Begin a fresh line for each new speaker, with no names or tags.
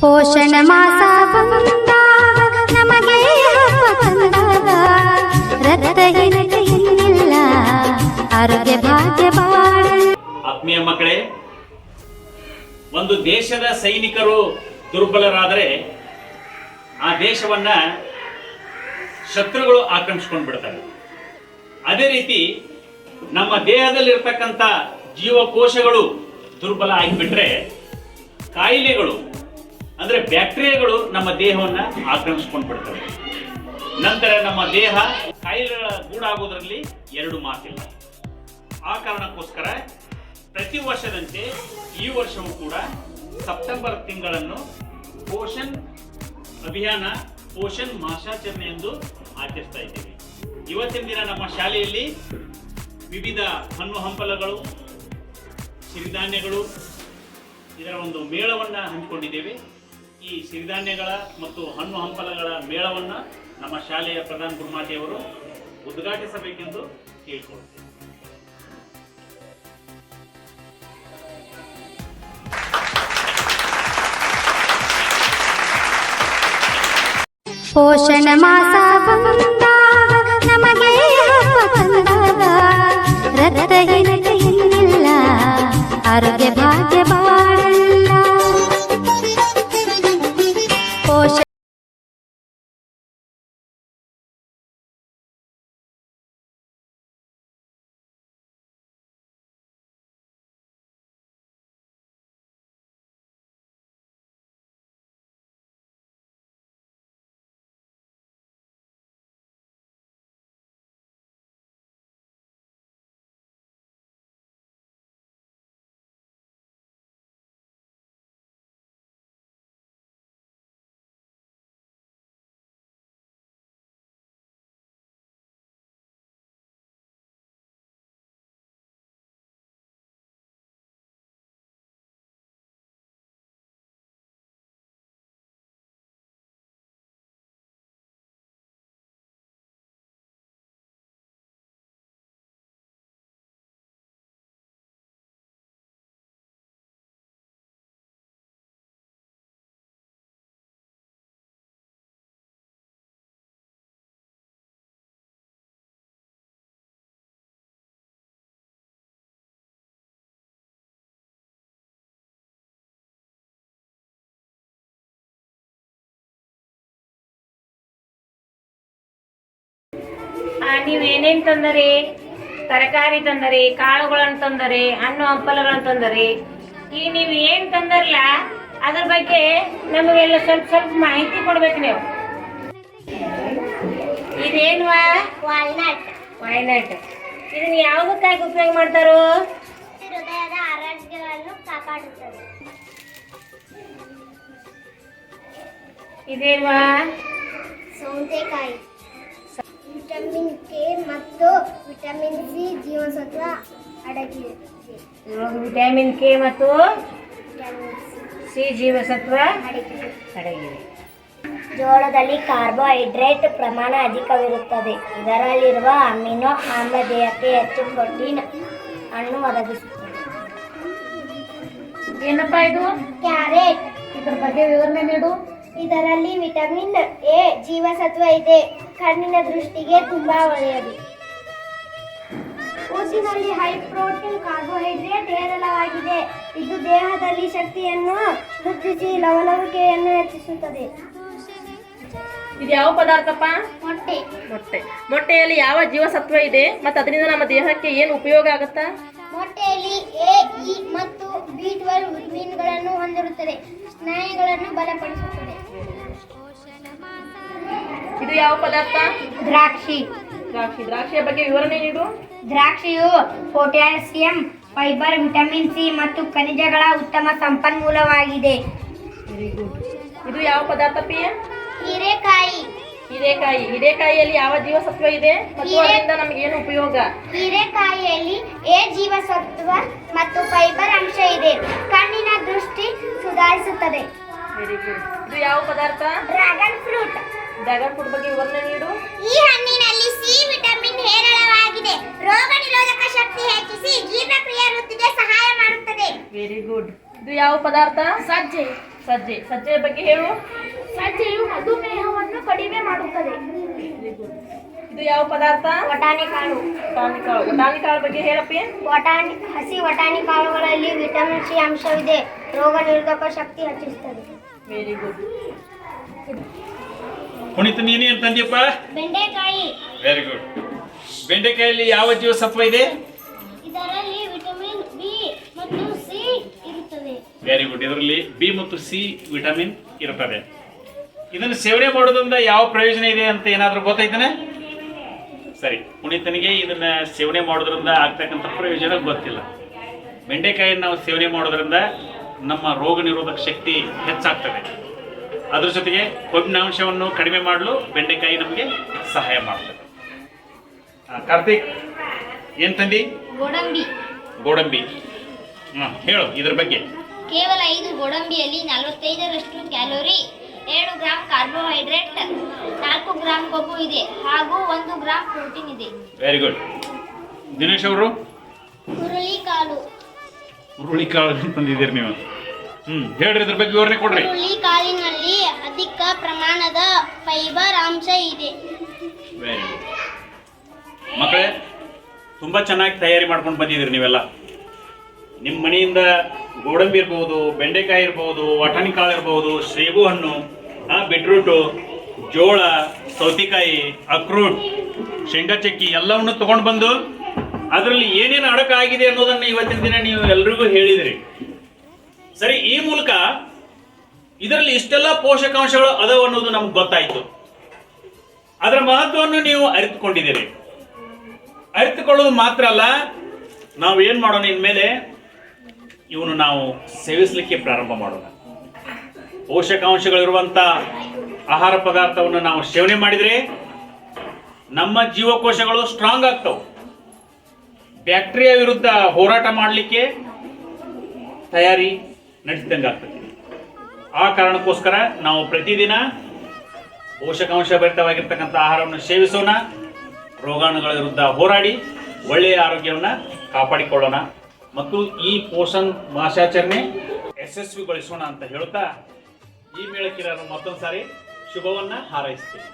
ಪೋಷಣ ಮಾಸ ಬಂದಾಗ ನಮಗೆ ಹಬ್ಬ ತಂದಾಗ ರಕ್ತಹೀನತೆ ಇನ್ನಿಲ್ಲ, ಆರೋಗ್ಯ ಭಾಗ್ಯ ಬಾಳ.
ಆತ್ಮೀಯ ಮಕ್ಕಳೇ, ಒಂದು ದೇಶದ ಸೈನಿಕರು ದುರ್ಬಲರಾದರೆ ಆ ದೇಶವನ್ನ ಶತ್ರುಗಳು ಆಕ್ರಮಿಸ್ಕೊಂಡು ಬಿಡ್ತಾರೆ. ಅದೇ ರೀತಿ ನಮ್ಮ ದೇಹದಲ್ಲಿರ್ತಕ್ಕಂಥ ಜೀವಕೋಶಗಳು ದುರ್ಬಲ ಆಗಿಬಿಟ್ರೆ ಕಾಯಿಲೆಗಳು ಅಂದ್ರೆ ಬ್ಯಾಕ್ಟೀರಿಯಾಗಳು ನಮ್ಮ ದೇಹವನ್ನ ಆಕ್ರಮಿಸ್ಕೊಂಡು ಬಿಡ್ತವೆ. ನಂತರ ನಮ್ಮ ದೇಹ ಕಾಯಿಲೆಗಳ ಗೂಡಾಗೋದ್ರಲ್ಲಿ ಎರಡು ಮಾತಿಲ್ಲ. ಆ ಕಾರಣಕ್ಕೋಸ್ಕರ ಪ್ರತಿ ವರ್ಷದಂತೆ ಈ ವರ್ಷವೂ ಕೂಡ ಸೆಪ್ಟೆಂಬರ್ ತಿಂಗಳನ್ನು ಪೋಷಣ್ ಅಭಿಯಾನ, ಪೋಷಣ್ ಮಾಸಾಚರಣೆ ಎಂದು ಆಚರಿಸ್ತಾ ಇದ್ದೇವೆ. ಇವತ್ತಿನ ದಿನ ನಮ್ಮ ಶಾಲೆಯಲ್ಲಿ ವಿವಿಧ ಹಣ್ಣು ಹಂಪಲಗಳು, ಸಿರಿಧಾನ್ಯಗಳು ಇದರ ಒಂದು ಮೇಳವನ್ನು ಹಮ್ಮಿಕೊಂಡಿದ್ದೇವೆ. ಈ ಸಿರಿಧಾನ್ಯಗಳ ಮತ್ತು ಹಣ್ಣು ಹಂಪಲಗಳ ಮೇಳವನ್ನು ನಮ್ಮ ಶಾಲೆಯ ಪ್ರಧಾನ ಗುರುಮಾತೆಯವರು ಉದ್ಘಾಟಿಸಬೇಕೆಂದು ಕೇಳಿಕೊಳ್ಳುತ್ತೇವೆ.
ಪೋಷಣ ಮಾಸ ಬಂದಾಗ ನಮಗೆ ಹಬ್ಬ ತಂದಾಗ ರಕ್ತಹೀನತೆ ಇನ್ನಿಲ್ಲ, ಆರೋಗ್ಯ ಭಾಗ್ಯ ಬಾಳಲ್ಲ. ಪೋಷಣ
ನೀವೇನೇನು ತಂದರೆ, ತರಕಾರಿ ತಂದರೆ, ಕಾಳುಗಳನ್ನು ತಂದರೆ, ಹಣ್ಣು ಹಂಪಲುಗಳನ್ನು ತಂದರೆ, ಈಗ ನೀವು ಏನು ತಂದರಲ್ಲ ಅದ್ರ ಬಗ್ಗೆ ನಮಗೆಲ್ಲ ಸ್ವಲ್ಪ ಸ್ವಲ್ಪ ಮಾಹಿತಿ ಕೊಡ್ಬೇಕು ನೀವು. ಇದೇನು?
ವಾಲ್ನಟ್.
ವಾಲ್ನಟ್. ಇದನ್ನ ಯಾವುದಕ್ಕಾಗಿ ಉಪಯೋಗ ಮಾಡ್ತಾರೋ?
ಹೃದಯದ ಆರೋಗ್ಯವನ್ನು ಕಾಪಾಡುತ್ತದೆ.
ಇದೇನು?
ಸೌತೆಕಾಯಿ. ವಿಟಮಿನ್ ಕೆ ಮತ್ತು ವಿಟಮಿನ್ ಸಿ ಜೀವಸತ್ವ ಅಡಗಿದೆ.
ವಿಟಮಿನ್ ಕೆ ಮತ್ತು ಸಿ ಜೀವಸತ್ವ ಅಡಗಿದೆ.
ಜೋಳದಲ್ಲಿ ಕಾರ್ಬೋಹೈಡ್ರೇಟ್ ಪ್ರಮಾಣ ಅಧಿಕವಿರುತ್ತದೆ. ಇದರಲ್ಲಿರುವ ಅಮಿನೋ ಆಮ್ಲ ದೇಹಕ್ಕೆ ಹೆಚ್ಚು ಪ್ರೋಟೀನ್ ಅನ್ನು ಒದಗಿಸುತ್ತದೆ.
ಏನಪ್ಪ ಇದು?
ಕ್ಯಾರೆಟ್.
ಇದ್ರ ಬಗ್ಗೆ ವಿವರಣೆ ನೀಡು.
ಇದರಲ್ಲಿ ವಿಟಮಿನ್ ಎ ಜೀವಸತ್ವ ಇದೆ. ಕಣ್ಣಿನ ದೃಷ್ಟಿಗೆ ತುಂಬಾ ಒಳ್ಳೆಯದು. ಉದ್ದಿನಲ್ಲಿ ಹೈ ಪ್ರೋಟೀನ್ ಕಾರ್ಬೋಹೈಡ್ರೇಟ್ ಹೇರಳವಾಗಿದೆ. ಇದು ದೇಹದಲ್ಲಿ ಶಕ್ತಿಯನ್ನು ವೃದ್ಧಿಸಿ ಲವಲವಿಕೆಯನ್ನು ಹೆಚ್ಚಿಸುತ್ತದೆ.
ಇದು ಯಾವ ಪದಾರ್ಥಪ್ಪ?
ಮೊಟ್ಟೆ.
ಮೊಟ್ಟೆ. ಮೊಟ್ಟೆಯಲ್ಲಿ ಯಾವ ಜೀವಸತ್ವ ಇದೆ ಮತ್ತು ಅದರಿಂದ ನಮ್ಮ ದೇಹಕ್ಕೆ ಏನು ಉಪಯೋಗ ಆಗುತ್ತಾ?
ಮೊಟ್ಟೆಯಲ್ಲಿ ಎ, ಇ ಮತ್ತು ಬಿ12 ವಿಟಮಿನ್ಗಳನ್ನು ಹೊಂದಿರುತ್ತದೆ. ಸ್ನಾಯುಗಳನ್ನು ಬಲಪಡಿಸುತ್ತದೆ.
ಇದು ಯಾವ ಪದಾರ್ಥ?
ದ್ರಾಕ್ಷಿ.
ದ್ರಾಕ್ಷಿಯ ಬಗ್ಗೆ ವಿವರಣೆ ನೀಡು.
ದ್ರಾಕ್ಷಿಯು ಪೊಟ್ಯಾಸಿಯಂ, ಫೈಬರ್, ವಿಟಮಿನ್ ಸಿ ಮತ್ತು ಖನಿಜಗಳ ಉತ್ತಮ ಸಂಪನ್ಮೂಲವಾಗಿದೆ.
Very good. ಇದು ಯಾವ ಪದಾರ್ಥ ಪಿ?
ಹೀರೆಕಾಯಿ.
ಹೀರೆಕಾಯಿಯಲ್ಲಿ ಯಾವ ಜೀವಸತ್ವ ಇದೆ ಮತ್ತು ಅದರಿಂದ ನಮಗೆ ಏನು ಉಪಯೋಗ?
ಹೀರೆಕಾಯಿಯಲ್ಲಿ ಎ ಜೀವಸತ್ವ ಮತ್ತು ಫೈಬರ್ ಅಂಶ ಇದೆ. ಕಣ್ಣಿನ ದೃಷ್ಟಿ ಸುಧಾರಿಸುತ್ತದೆ.
Very good. ಇದು ಯಾವ ಪದಾರ್ಥ?
Dragon fruit.
ಡ್ರ್ಯಾಗನ್ ಫ್ರೂಟ್ ಬಗ್ಗೆ ವಿವರಣೆ ನೀಡು.
ಈ ಹಣ್ಣಿನಲ್ಲಿ ಸಿ ವಿಟಮಿನ್ ಹೇರಳವಾಗಿದೆ. ಅಂಶವಿದೆ. ರೋಗ ನಿರೋಧಕ ಶಕ್ತಿ ಹೆಚ್ಚಿಸಿ ಜೀರ್ಣಕ್ರಿಯೆ ವೃದ್ಧಿಗೆ ಸಹಾಯ ಮಾಡುತ್ತದೆ.
Very good. ಇದು ಯಾವ ಪದಾರ್ಥ?
ಸಜ್ಜೆ.
ಸಜ್ಜೆ. ಸಜ್ಜೆಯ ಬಗ್ಗೆ ಹೇಳು.
ಸಜ್ಜೆಯು ಮಧುಮೇಹವನ್ನು ಕಡಿಮೆ ಮಾಡುತ್ತದೆ.
ಇದು ಯಾವ ಪದಾರ್ಥ?
ವಟಾಣಿ ಕಾಳು.
ವಟಾಣಿ ಕಾಳು. ವಟಾಣಿ ಕಾಳು ಬಗ್ಗೆ ಹೇಳಪ್ಪಿ.
ಹಸಿ ವಟಾಣಿ ಕಾಳುಗಳಲ್ಲಿ ವಿಟಮಿನ್ ಸಿ ಅಂಶವಿದೆ. ರೋಗ ನಿರೋಧಕ ಶಕ್ತಿ ಹೆಚ್ಚಿಸುತ್ತದೆ.
Very good.
ಪುನೀತ್ ನೀನೇನು ತಂದಿಯಪ್ಪ?
ಬೆಂಡೆಕಾಯಿ.
Very good. ಬೆಂಡೆಕಾಯಲ್ಲಿ ಯಾವ ಜೀವಸತ್ವ ಇದೆ?
ಇದರಲ್ಲಿ ವಿಟಮಿನ್ ಬಿ ಮತ್ತು ಸಿ ಇರುತ್ತದೆ.
Very good. ಇದರಲ್ಲಿ ಬಿ ಮತ್ತು ಸಿ ವಿಟಮಿನ್ ಇರುತ್ತದೆ. ಇದನ್ನು ಸೇವನೆ ಮಾಡೋದ್ರಿಂದ ಯಾವ ಪ್ರಯೋಜನ ಇದೆ ಅಂತ ಏನಾದರೂ ಗೊತ್ತೈತಾನೆ? ಸರಿ, ಪುನೀತನಿಗೆ ಇದನ್ನ ಸೇವನೆ ಮಾಡೋದ್ರಿಂದ ಆಗ್ತಕ್ಕಂಥ ಪ್ರಯೋಜನ ಗೊತ್ತಿಲ್ಲ. ಬೆಂಡೆಕಾಯಿಯನ್ನು ನಾವು ಸೇವನೆ ಮಾಡೋದ್ರಿಂದ ನಮ್ಮ ರೋಗ ನಿರೋಧಕ ಶಕ್ತಿ ಹೆಚ್ಚಾಗ್ತದೆ. ಅದ್ರ ಜೊತೆಗೆ ಕೊಬ್ಬಿನ ಅಂಶವನ್ನು ಕಡಿಮೆ ಮಾಡಲು ಬೆಂಡೆಕಾಯಿ ನಮಗೆ ಸಹಾಯ ಮಾಡ್ತದೆ. ಕಾರ್ತಿಕ್ ಏನು ತಂದಿ?
ಗೋಡಂಬಿ.
ಗೋಡಂಬಿ. ಹೇಳು ಇದ್ರ ಬಗ್ಗೆ.
ಕೇವಲ 5 ಗೋಡಂಬಿಯಲ್ಲಿ 45ರಷ್ಟು ಕ್ಯಾಲೋರಿ, 7 ಗ್ರಾಂ ಕಾರ್ಬೋಹೈಡ್ರೇಟ್, 4 ಗ್ರಾಂ ಕೊಬ್ಬು ಇದೆ ಹಾಗೂ 1 ಗ್ರಾಂ ಪ್ರೋಟೀನ್ ಇದೆ.
Very good. ದಿನೇಶ್ ಅವರು
ಹುರುಳಿಕಾಳು.
ಹುರುಳಿಕಾಳು ತಂದಿದ್ದೀರಿ ನೀವು. ಹೇಳ್ರಿ ಇದ್ರ ಬಗ್ಗೆ ವಿವರಣೆ ಕೊಡ್ರಿ.
ಹುರುಳಿಕಾಳಿನಲ್ಲಿ ಅಧಿಕ ಪ್ರಮಾಣದ ಫೈಬರ್ ಅಂಶ ಇದೆ.
Very good. ಮಕ್ಕಳೇ, ತುಂಬ ಚೆನ್ನಾಗಿ ತಯಾರಿ ಮಾಡ್ಕೊಂಡು ಬಂದಿದ್ದೀರಿ ನೀವೆಲ್ಲ. ನಿಮ್ಮ ಮನೆಯಿಂದ ಗೋಡಂಬಿ ಇರ್ಬೋದು, ಬೆಂಡೆಕಾಯಿ ಇರ್ಬೋದು, ವಟಾಣಿ ಕಾಳು ಇರ್ಬೋದು, ಸೇಬು ಹಣ್ಣು, ಬೀಟ್ರೂಟು, ಜೋಳ, ಸೌತೆಕಾಯಿ, ಅಕ್ರೂಟ್, ಶೇಂಗಾ ಚಕ್ಕಿ ಎಲ್ಲವನ್ನು ತೊಗೊಂಡು ಬಂದು ಅದರಲ್ಲಿ ಏನೇನು ಅಡಕಾಗಿದೆ ಅನ್ನೋದನ್ನು ಇವತ್ತಿನ ದಿನ ನೀವು ಎಲ್ರಿಗೂ ಹೇಳಿದಿರಿ. ಸರಿ, ಈ ಮೂಲಕ ಇದರಲ್ಲಿ ಇಷ್ಟೆಲ್ಲ ಪೋಷಕಾಂಶಗಳು ಅದಾವ ಅನ್ನೋದು ನಮ್ಗೆ ಗೊತ್ತಾಯಿತು. ಅದರ ಮಹತ್ವವನ್ನು ನೀವು ಅರಿತುಕೊಂಡಿದ್ದೀರಿ. ಅರಿತುಕೊಳ್ಳೋದು ಮಾತ್ರ ಅಲ್ಲ, ನಾವು ಏನು ಮಾಡೋಣ ಇನ್ಮೇಲೆ ಇವನು ನಾವು ಸೇವಿಸಲಿಕ್ಕೆ ಪ್ರಾರಂಭ ಮಾಡೋಣ. ಪೋಷಕಾಂಶಗಳಿರುವಂಥ ಆಹಾರ ಪದಾರ್ಥವನ್ನು ನಾವು ಸೇವನೆ ಮಾಡಿದರೆ ನಮ್ಮ ಜೀವಕೋಶಗಳು ಸ್ಟ್ರಾಂಗ್ ಆಗ್ತವೆ. ಬ್ಯಾಕ್ಟೀರಿಯಾ ವಿರುದ್ಧ ಹೋರಾಟ ಮಾಡಲಿಕ್ಕೆ ತಯಾರಿ ನಡೆಸಿದಂಗೆ ಆಗ್ತದೆ. ಆ ಕಾರಣಕ್ಕೋಸ್ಕರ ನಾವು ಪ್ರತಿದಿನ ಪೋಷಕಾಂಶ ಭರಿತವಾಗಿರ್ತಕ್ಕಂಥ ಆಹಾರವನ್ನು ಸೇವಿಸೋಣ. ರೋಗಾಣುಗಳ ವಿರುದ್ಧ ಹೋರಾಡಿ ಒಳ್ಳೆಯ ಆರೋಗ್ಯವನ್ನು ಕಾಪಾಡಿಕೊಳ್ಳೋಣ ಮತ್ತು ಈ ಪೋಷಣ್ ಮಾಸಾಚರಣೆ ಯಶಸ್ವಿಗೊಳಿಸೋಣ ಅಂತ ಹೇಳುತ್ತಾ ಈ ಮೇಳಕ್ಕೆ ನಾನು ಮತ್ತೊಂದು ಸಾರಿ ಶುಭವನ್ನು ಹಾರೈಸ್ತೀನಿ.